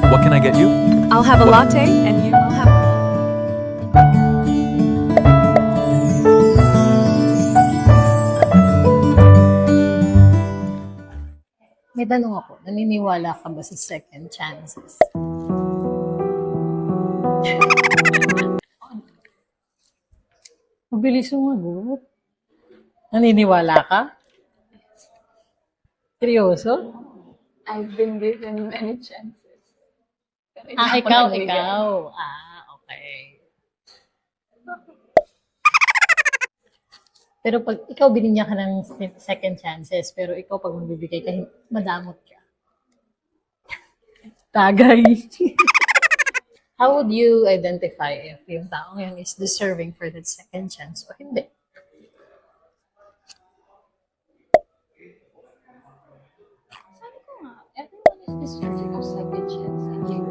What can I get you? I'll have a latte, and I'll have. May tanong ako, naniniwala ka ba sa second chances? Mabilis sumagot. Naniniwala ka? Seryoso? I've been given many chances. Pero hindi ako Ikaw. nabigyan. Okay. Pero pag ikaw binigyan ka ng second chances, pero ikaw pag magbibigay ka, madamot ka. Tagay. How would you identify if yung taong yun is deserving for that second chance o hindi? Sabi ko nga, everyone is deserving of second chance and you.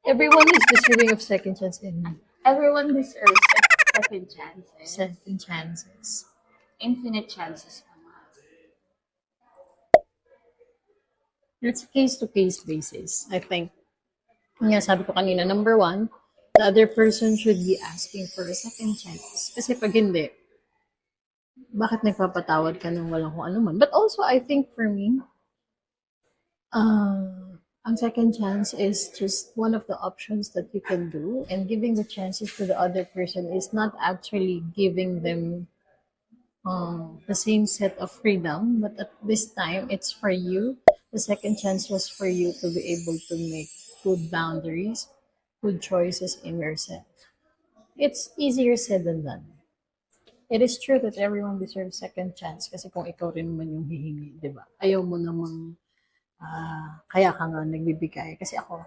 Everyone is deserving of second chance in Everyone deserves second chances. second chances. Infinite chances naman. It's case-to-case basis, I think. Nga sabi ko kanina, number one, the other person should be asking for a second chance. Kasi pag hindi, bakit nagpapatawad ka ng walang kung ano man? But also, I think for me, ang second chance is just one of the options that you can do. And giving the chances to the other person is not actually giving them the same set of freedom, but at this time, it's for you. The second chance was for you to be able to make good boundaries, good choices in yourself. It's easier said than done. It is true that everyone deserves second chance kasi kung ikaw rin naman yung hihingi, di ba? Ayaw mo namang kaya ka nga nagbibigay. Kasi ako,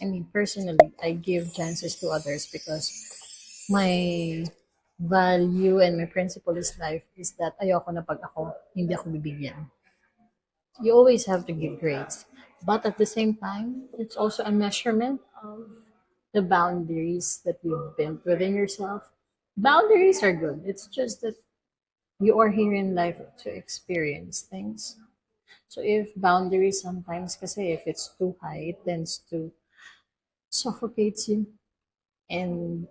I mean, personally, I give chances to others because my value and my principle is life is that ayoko na pag ako, hindi ako bibigyan. You always have to give grace. But at the same time, it's also a measurement of the boundaries that you've built within yourself. Boundaries are good. It's just that you are here in life to experience things. So if boundaries sometimes, kasi if it's too high, it tends to suffocate you. And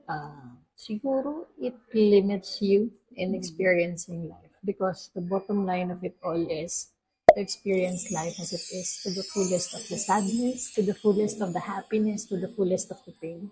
siguro it limits you in experiencing life. Because the bottom line of it all is to experience life as it is, to the fullest of the sadness, to the fullest of the happiness, to the fullest of the pain.